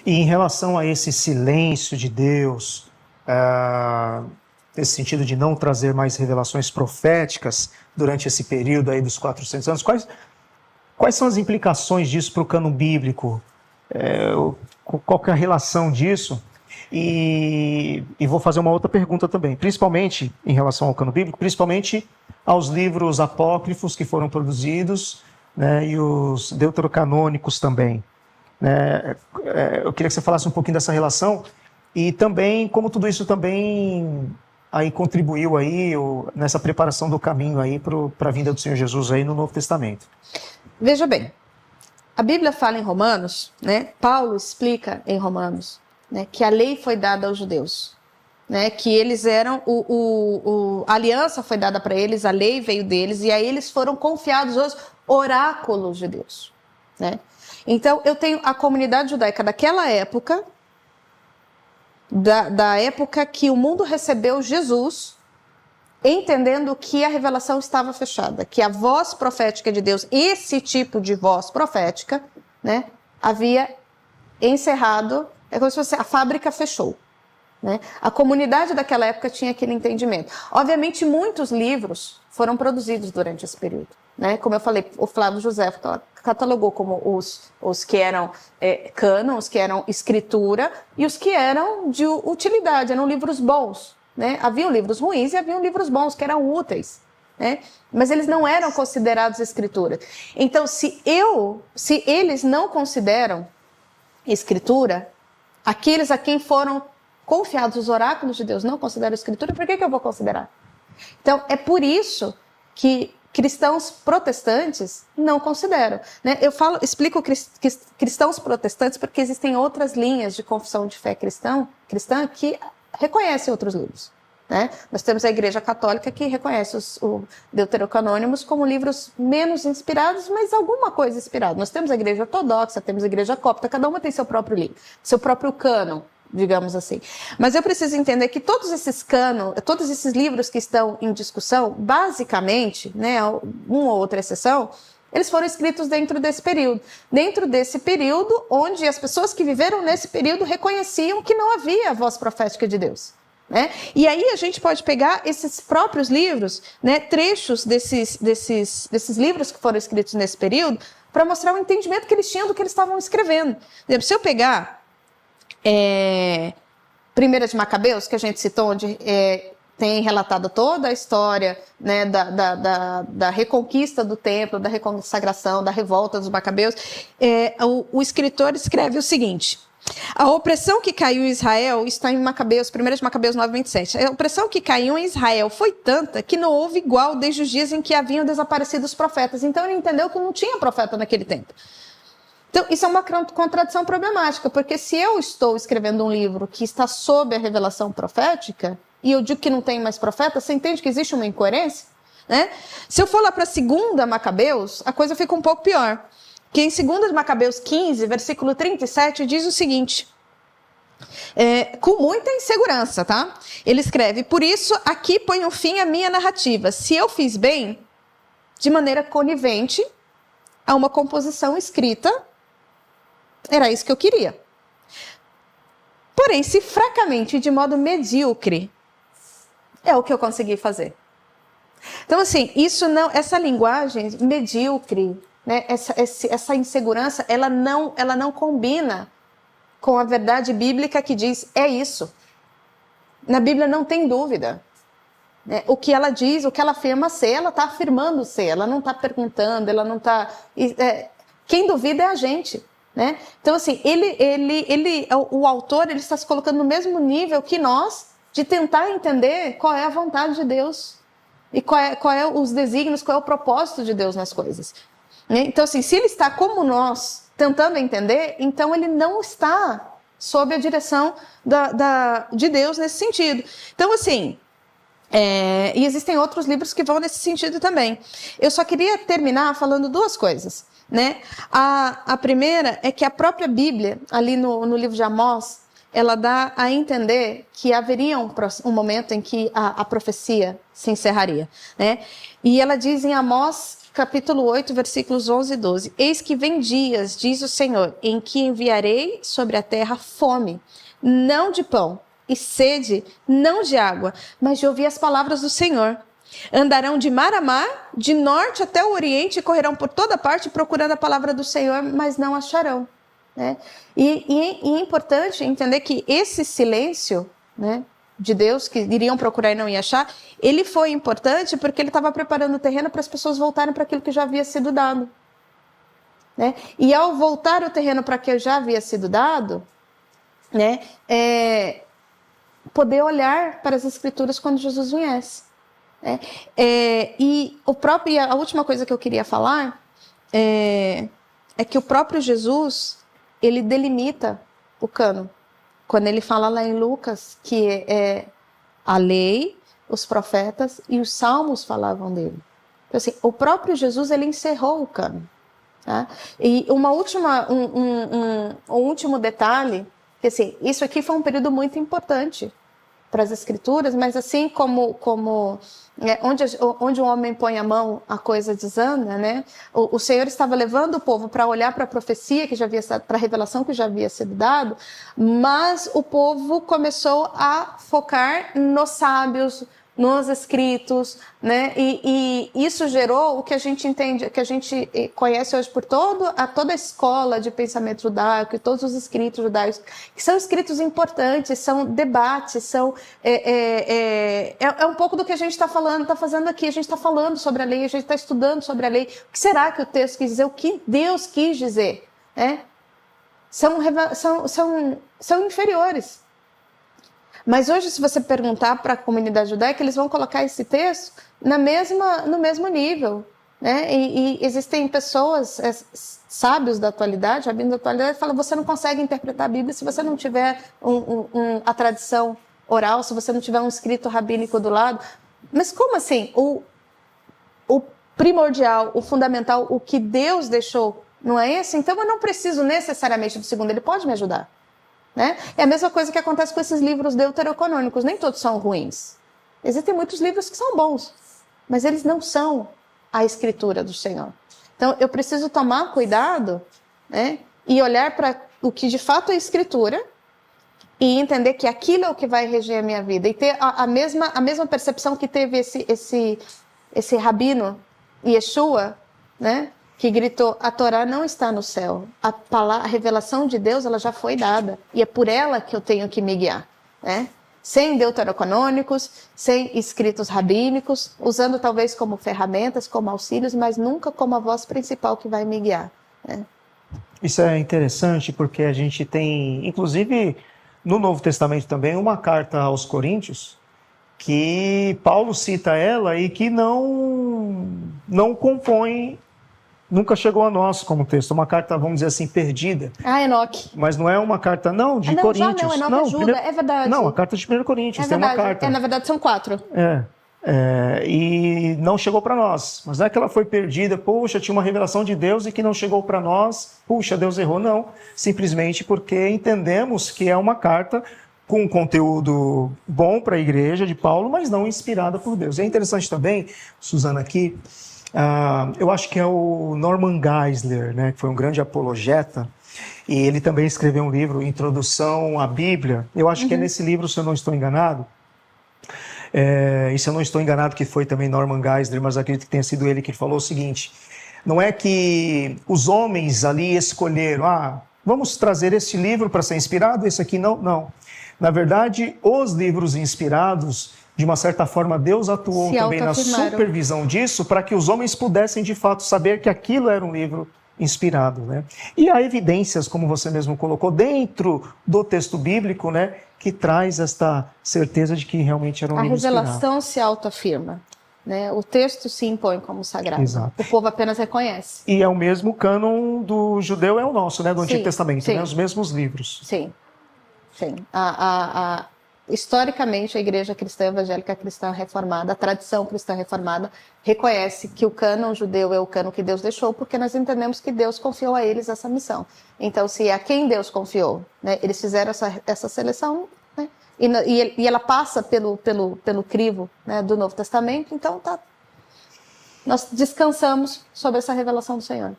E em relação a esse silêncio de Deus, nesse sentido de não trazer mais revelações proféticas durante esse período aí dos 400 anos, quais são as implicações disso para o cânon bíblico? Qual que é a relação disso? E vou fazer uma outra pergunta também, principalmente em relação ao cânon bíblico, principalmente aos livros apócrifos que foram produzidos, né, e os deuterocanônicos também. Eu queria que você falasse um pouquinho dessa relação e também como tudo isso também aí contribuiu aí nessa preparação do caminho aí para a vinda do Senhor Jesus aí no Novo Testamento. Veja bem, a Bíblia fala em Romanos, né? Paulo explica em Romanos, né, que a lei foi dada aos judeus, né, que eles eram a aliança foi dada para eles, a lei veio deles e aí eles foram confiados aos oráculos de Deus, né? Então, eu tenho a comunidade judaica daquela época, da época que o mundo recebeu Jesus, entendendo que a revelação estava fechada, que a voz profética de Deus, esse tipo de voz profética, né, havia encerrado, é como se fosse a fábrica fechou. Né? A comunidade daquela época tinha aquele entendimento. Obviamente, muitos livros foram produzidos durante esse período. Né? Como eu falei, o Flávio José catalogou como os que eram cânon, os que eram escritura e os que eram de utilidade, eram livros bons. Né? Haviam livros ruins e haviam livros bons, que eram úteis. Né? Mas eles não eram considerados escritura. Então, se eles não consideram escritura, aqueles a quem foram confiados os oráculos de Deus não consideram escritura, por que eu vou considerar? Então, é por isso que cristãos protestantes não consideram. Né? Explico cristãos protestantes porque existem outras linhas de confissão de fé cristã que reconhecem outros livros. Né? Nós temos a Igreja Católica que reconhece os deuterocanônimos como livros menos inspirados, mas alguma coisa inspirada. Nós temos a Igreja Ortodoxa, temos a Igreja Copta, cada uma tem seu próprio livro, seu próprio cânon, digamos assim. Mas eu preciso entender que todos esses livros que estão em discussão, basicamente, né, uma ou outra exceção, eles foram escritos dentro desse período. Dentro desse período onde as pessoas que viveram nesse período reconheciam que não havia a voz profética de Deus. Né? E aí a gente pode pegar esses próprios livros, né, trechos desses livros que foram escritos nesse período, para mostrar o entendimento que eles tinham do que eles estavam escrevendo. Se eu pegar 1 de Macabeus, que a gente citou, onde tem relatado toda a história, né, da reconquista do templo, da reconsagração, da revolta dos Macabeus, o escritor escreve o seguinte: a opressão que caiu em Israel, está em Macabeus, 1 de Macabeus 9:27. A opressão que caiu em Israel foi tanta que não houve igual desde os dias em que haviam desaparecido os profetas. Então ele entendeu que não tinha profeta naquele tempo. Então, isso é uma contradição problemática, porque se eu estou escrevendo um livro que está sob a revelação profética, e eu digo que não tem mais profeta, você entende que existe uma incoerência? Né? Se eu for lá para 2 Macabeus, a coisa fica um pouco pior. Que em 2 Macabeus 15, versículo 37, diz o seguinte, com muita insegurança, tá? Ele escreve: por isso aqui ponho fim à minha narrativa. Se eu fiz bem, de maneira conivente, a uma composição escrita, era isso que eu queria. Porém, se fracamente, de modo medíocre, é o que eu consegui fazer. Então, assim, essa linguagem medíocre, né, essa insegurança, ela não combina com a verdade bíblica que diz, é isso. Na Bíblia não tem dúvida. Né? O que ela diz, o que ela afirma ser, ela está afirmando ser, ela não está perguntando, ela não está... quem duvida é a gente. Né? Então, assim, o autor ele está se colocando no mesmo nível que nós, de tentar entender qual é a vontade de Deus e qual é os desígnios, qual é o propósito de Deus nas coisas. Então, assim, se ele está como nós, tentando entender, então ele não está sob a direção de Deus nesse sentido. Então, assim, e existem outros livros que vão nesse sentido também. Eu só queria terminar falando duas coisas. Né? A primeira é que a própria Bíblia, ali no livro de Amós, ela dá a entender que haveria um momento em que a profecia se encerraria. Né? E ela diz em Amós capítulo 8, versículos 11 e 12. Eis que vem dias, diz o Senhor, em que enviarei sobre a terra fome, não de pão, e sede, não de água, mas de ouvir as palavras do Senhor. Andarão de mar a mar, de norte até o oriente, e correrão por toda parte procurando a palavra do Senhor, mas não acharão. Né? E é importante entender que esse silêncio, né, de Deus, que iriam procurar e não iam achar, ele foi importante porque ele estava preparando o terreno para as pessoas voltarem para aquilo que já havia sido dado. Né? E ao voltar o terreno para que já havia sido dado, né, poder olhar para as Escrituras quando Jesus viesse. Né? E a última coisa que eu queria falar é que o próprio Jesus, ele delimita o cânon. Quando ele fala lá em Lucas que a lei, os profetas e os salmos falavam dele. Então, assim, o próprio Jesus, ele encerrou o cânon. Tá? E um último detalhe, que assim, isso aqui foi um período muito importante para as Escrituras, mas assim como onde um homem põe a mão, a coisa desanda, né? O Senhor estava levando o povo para olhar para a profecia que já havia, para a revelação que já havia sido dado, mas o povo começou a focar nos sábios, nos escritos, né? E isso gerou o que a gente entende, que a gente conhece hoje por toda a escola de pensamento judaico e todos os escritos judaicos, que são escritos importantes, são debates, são um pouco do que a gente está fazendo aqui. A gente está falando sobre a lei, a gente está estudando sobre a lei. O que será que o texto quis dizer? O que Deus quis dizer? Né? São inferiores. Mas hoje, se você perguntar para a comunidade judaica, eles vão colocar esse texto no mesmo nível. Né? E existem pessoas, sábios da atualidade, rabinos da atualidade, que falam: você não consegue interpretar a Bíblia se você não tiver a tradição oral, se você não tiver um escrito rabínico do lado. Mas como assim? O primordial, o fundamental, o que Deus deixou, não é esse? Então eu não preciso necessariamente do segundo, ele pode me ajudar. Né? É a mesma coisa que acontece com esses livros deuterocanônicos. Nem todos são ruins. Existem muitos livros que são bons, mas eles não são a escritura do Senhor. Então, eu preciso tomar cuidado, né, e olhar para o que de fato é escritura e entender que aquilo é o que vai reger a minha vida. E ter a mesma percepção que teve esse rabino, Yeshua, né, que gritou: a Torá não está no céu. A revelação de Deus, ela já foi dada. E é por ela que eu tenho que me guiar. Né? Sem deuterocanônicos, sem escritos rabínicos, usando talvez como ferramentas, como auxílios, mas nunca como a voz principal que vai me guiar. Né? Isso é interessante porque a gente tem, inclusive, no Novo Testamento também, uma carta aos Coríntios, que Paulo cita ela e que não compõe. Nunca chegou a nós como texto, uma carta, vamos dizer assim, perdida. Enoque. Mas não é uma carta, não, de Coríntios. Enoque ajuda, é verdade. Não, a carta de 1 Coríntios, tem uma carta. Na verdade são 4. E não chegou para nós. Mas não é que ela foi perdida, puxa, tinha uma revelação de Deus e que não chegou para nós, puxa, Deus errou. Não, simplesmente porque entendemos que é uma carta com um conteúdo bom para a igreja de Paulo, mas não inspirada por Deus. É interessante também, Suzana, aqui, eu acho que é o Norman Geisler, né, que foi um grande apologeta, e ele também escreveu um livro, Introdução à Bíblia. Eu acho que é nesse livro, se eu não estou enganado, e se eu não estou enganado que foi também Norman Geisler, mas acredito que tenha sido ele que falou o seguinte: não é que os homens ali escolheram, vamos trazer esse livro para ser inspirado, esse aqui não. Não. Na verdade, os livros inspirados, de uma certa forma, Deus atuou também na supervisão disso para que os homens pudessem, de fato, saber que aquilo era um livro inspirado. Né? E há evidências, como você mesmo colocou, dentro do texto bíblico, né, que traz esta certeza de que realmente era um livro inspirado. A revelação se autoafirma. Né? O texto se impõe como sagrado. Exato. O povo apenas reconhece. E é o mesmo cânon do judeu, é o nosso, né, do Antigo Testamento, né? Os mesmos livros. Sim. Historicamente, a igreja cristã evangélica cristã reformada, a tradição cristã reformada, reconhece que o cânon judeu é o cânon que Deus deixou, porque nós entendemos que Deus confiou a eles essa missão. Então, se é a quem Deus confiou, né, eles fizeram essa seleção, né, e ela passa pelo crivo, né, do Novo Testamento, então tá. nós descansamos sobre essa revelação do Senhor.